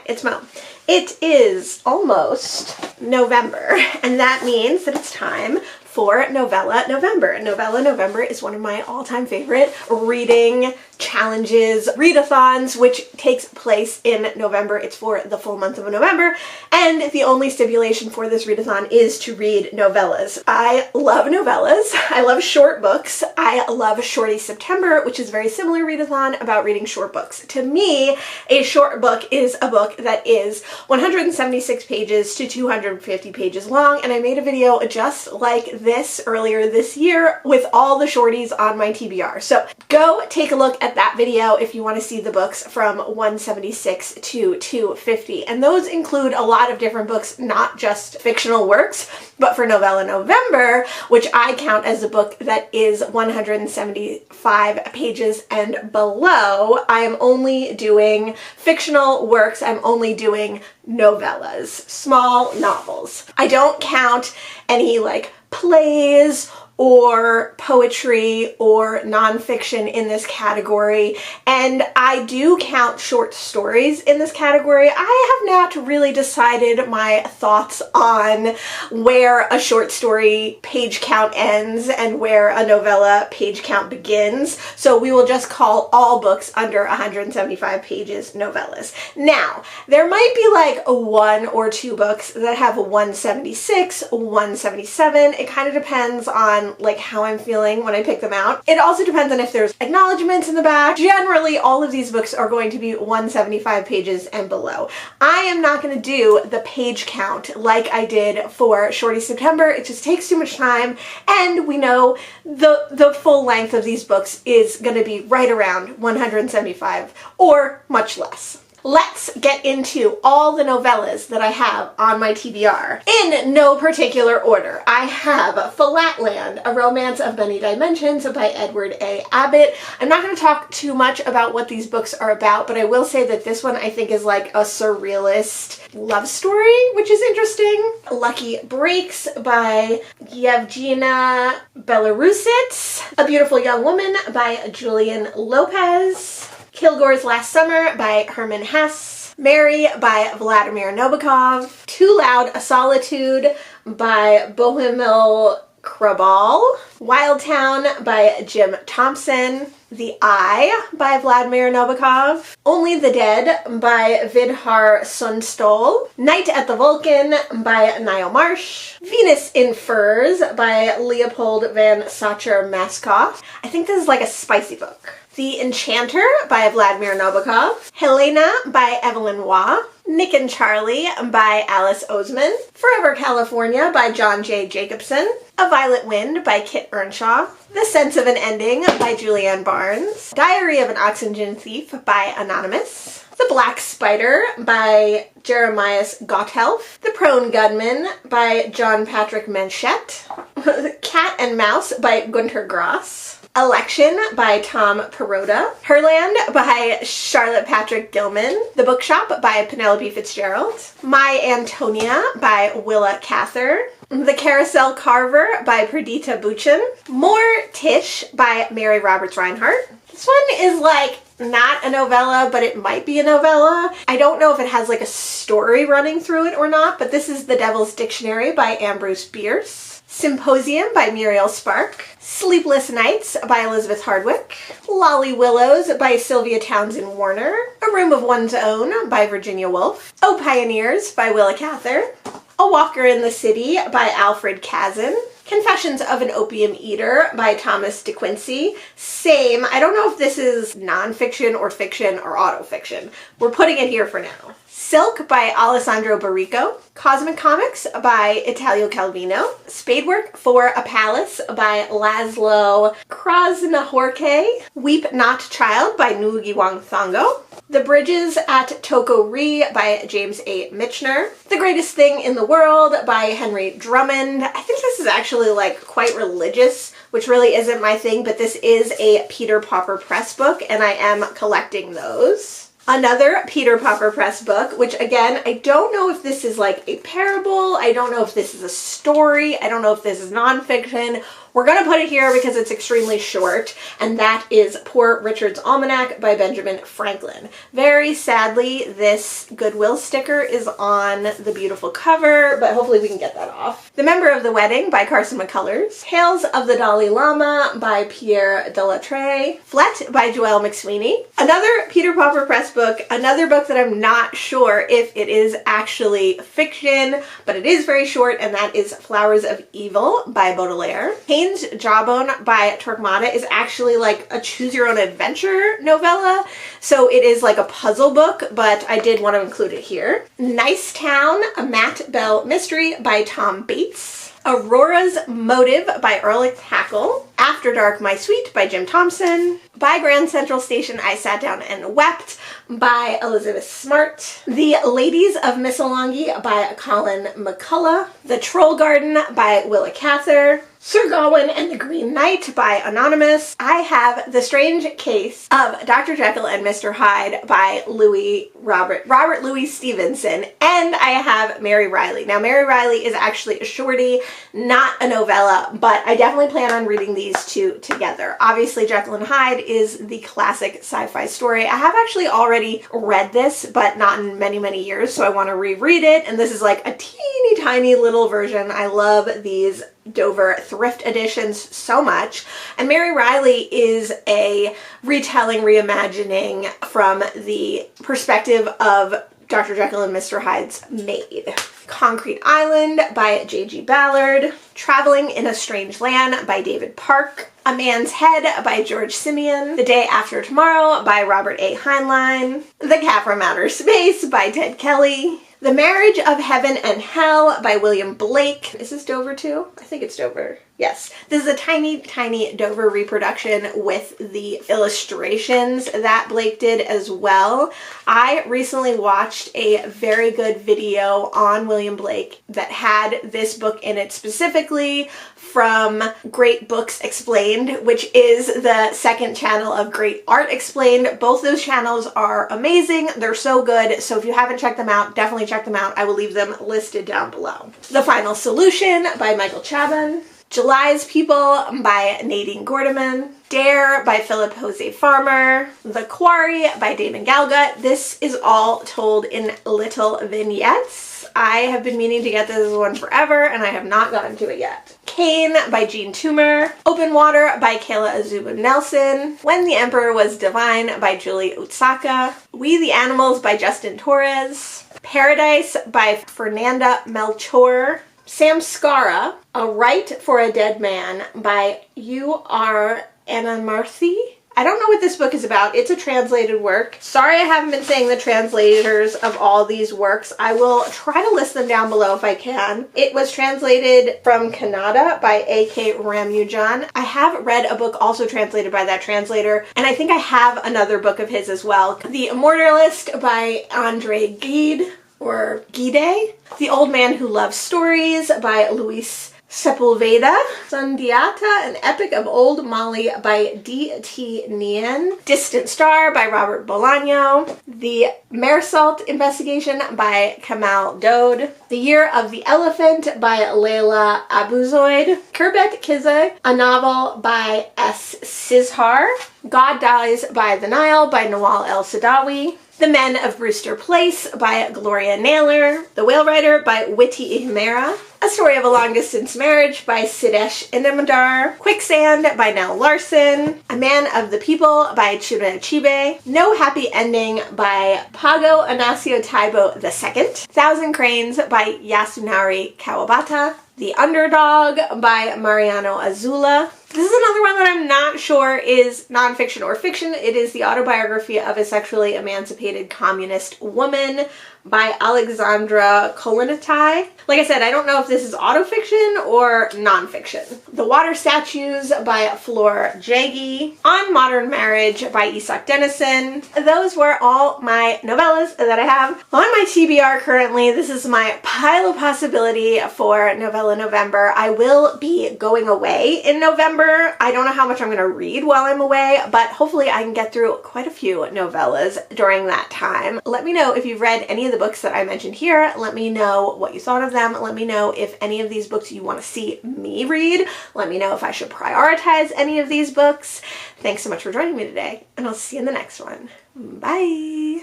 it's Mo. It is almost November, and that means that it's time for Novella November. Novella November is one of my all-time favorite reading challenges, readathons, which takes place in November. It's for the full month of November, and the only stipulation for this readathon is to read novellas. I love novellas. I love short books. I love Shorty September, which is a very similar readathon about reading short books. To me, a short book is a book that is 176 pages to 250 pages long, and I made a video just like this earlier this year with all the shorties on my TBR. So go take a look at that video if you want to see the books from 176 to 250. And those include a lot of different books, not just fictional works, but for Novella November, which I count as a book that is 175 pages and below, I am only doing fictional works. I'm only doing novellas, small novels. I don't count any like plays or poetry or nonfiction in this category, and I do count short stories in this category. I have not really decided my thoughts on where a short story page count ends and where a novella page count begins, so we will just call all books under 175 pages novellas. Now, there might be like one or two books that have 176, 177. It kind of depends on like how I'm feeling when I pick them out. It also depends on if there's acknowledgements in the back. Generally, all of these books are going to be 175 pages and below. I am not going to do the page count like I did for Shorty September. It just takes too much time, and we know the full length of these books is going to be right around 175 or much less. Let's get into all the novellas that I have on my TBR. In no particular order, I have Flatland, A Romance of Many Dimensions by Edward A. Abbott. I'm not going to talk too much about what these books are about, but I will say that this one I think is like a surrealist love story, which is interesting. Lucky Breaks by Yevgenia Belarusits. A Beautiful Young Woman by Julian Lopez. Kilgore's Last Summer by Herman Hesse. Mary by Vladimir Nabokov. Too Loud a Solitude by Bohumil Krabal. Wild Town by Jim Thompson. The Eye by Vladimir Nabokov. Only the Dead by Vidhar Sundstol. Night at the Vulcan by Niall Marsh. Venus in Furs by Leopold van Sacher Maskoff. I think this is like a spicy book. The Enchanter by Vladimir Nabokov. Helena by Evelyn Waugh. Nick and Charlie by Alice Oseman. Forever California by John J. Jacobson. A Violet Wind by Kit Earnshaw. The Sense of an Ending by Julianne Barnes. Diary of an Oxygen Thief by Anonymous. The Black Spider by Jeremias Gotthelf. The Prone Gunman by John Patrick Manchette. Cat and Mouse by Gunter Grass. Election by Tom Perrotta. Herland by Charlotte Patrick Gilman. The Bookshop by Penelope Fitzgerald. My Antonia by Willa Cather. The Carousel Carver by Perdita Buchan. More Tish by Mary Roberts Reinhardt. This one is like not a novella, but it might be a novella. I don't know if it has like a story running through it or not, but this is The Devil's Dictionary by Ambrose Bierce. Symposium by Muriel Spark. Sleepless Nights by Elizabeth Hardwick. Lolly Willows by Sylvia Townsend Warner. A Room of One's Own by Virginia Woolf. Oh Pioneers by Willa Cather. A Walker in the City by Alfred Kazin. Confessions of an Opium Eater by Thomas De Quincey. Same. I don't know if this is nonfiction or fiction or autofiction. We're putting it here for now. Silk by Alessandro Barrico. Cosmic Comics by Italio Calvino. Spadework for a Palace by Laszlo Krasnahorke. Weep Not Child by Ngugi Wang Thongo. The Bridges at Toko Ri by James A. Michener. The Greatest Thing in the World by Henry Drummond. I think this is actually like quite religious, which really isn't my thing, but this is a Peter Popper Press book, and I am collecting those. Another Peter Popper Press book, which again, I don't know if this is like a parable, I don't know if this is a story, I don't know if this is nonfiction. we're gonna put it here because it's extremely short, and that is Poor Richard's Almanac by Benjamin Franklin. Very sadly, this Goodwill sticker is on the beautiful cover, but hopefully we can get that off. The Member of the Wedding by Carson McCullers. Tales of the Dalai Lama by Pierre Delattre. Flet by Joelle McSweeney. Another Peter Pauper Press book, another book that I'm not sure if it is actually fiction, but it is very short, and that is Flowers of Evil by Baudelaire. Cain's Jawbone by Torquemada is actually like a choose-your-own-adventure novella, so it is like a puzzle book, but I did want to include it here. Nice Town, a Matt Bell mystery by Tom Bates. Aurora's Motive by Ehrlich Hackle. After Dark, My Sweet by Jim Thompson. By Grand Central Station, I Sat Down and Wept by Elizabeth Smart. The Ladies of Missolonghi by Colin McCullough. The Troll Garden by Willa Cather. Sir Gawain and the Green Knight by Anonymous. I have The Strange Case of Dr. Jekyll and Mr. Hyde by Robert Louis Stevenson, and I have Mary Riley. Now, Mary Riley is actually a shorty, not a novella, but I definitely plan on reading these two together. Obviously, Jekyll and Hyde is the classic sci-fi story. I have actually already read this, but not in many, many years, so I want to reread it, and this is like a teeny tiny little version. I love these Dover thrift editions so much. And Mary Riley is a retelling, reimagining from the perspective of Dr. Jekyll and Mr. Hyde's maid. Concrete Island by J.G. Ballard. Traveling in a Strange Land by David Park. A Man's Head by George Simeon. The Day After Tomorrow by Robert A. Heinlein. The Cat from Outer Space by Ted Kelly. The Marriage of Heaven and Hell by William Blake. Is this Dover too? I think it's Dover. Yes. This is a tiny, tiny Dover reproduction with the illustrations that Blake did as well. I recently watched a very good video on William Blake that had this book in it specifically from Great Books Explained, which is the second channel of Great Art Explained. Both those channels are amazing. They're so good. So if you haven't checked them out, definitely check them out. I will leave them listed down below. The Final Solution by Michael Chabon. July's People by Nadine Gordiman. Dare by Philip Jose Farmer. The Quarry by Damon Galgut. This is all told in little vignettes. I have been meaning to get this one forever, and I have not gotten to it yet. Cain by Jean Toomer. Open Water by Kayla Azubu Nelson. When the Emperor Was Divine by Julie Utsaka. We the Animals by Justin Torres. Paradise by Fernanda Melchor. Samskara, A Right for a Dead Man by U.R. Annamarthy. I don't know what this book is about. It's a translated work. Sorry I haven't been saying the translators of all these works. I will try to list them down below if I can. It was translated from Kannada by A.K. Ramujan. I have read a book also translated by that translator, and I think I have another book of his as well. The Immortalist by Andre Gide. Or Gide. The Old Man Who Loves Stories by Luis Sepulveda. Sundiata, An Epic of Old Mali by D.T. Nien. Distant Star by Robert Bolaño. The Meursault Investigation by Kamal Dode. The Year of the Elephant by Leila Abuzoid. Kurbet Kiza, a novel by S. Sizhar. God Dies by the Nile by Nawal El Sadawi. The Men of Brewster Place by Gloria Naylor. The Whale Rider by Witty Ihmera. A Story of a Long Distance Marriage by Sidesh Inamdar. Quicksand by Nell Larson. A Man of the People by Chune Chibe. No Happy Ending by Pago Anasio Taibo II. Thousand Cranes by Yasunari Kawabata. The Underdog by Mariano Azula. This is another one that I'm not sure is nonfiction or fiction. It is the autobiography of a sexually emancipated communist woman by Alexandra Kolonitai. Like I said, I don't know if this is autofiction or nonfiction. The Water Statues by Flor Jaggi. On Modern Marriage by Isak Denison. Those were all my novellas that I have on my TBR currently. This is my pile of possibility for Novella November. I will be going away in November November. I don't know how much I'm going to read while I'm away, but hopefully I can get through quite a few novellas during that time. Let me know if you've read any of the books that I mentioned here. Let me know what you thought of them. Let me know if any of these books you want to see me read. Let me know if I should prioritize any of these books. Thanks so much for joining me today, and I'll see you in the next one. Bye!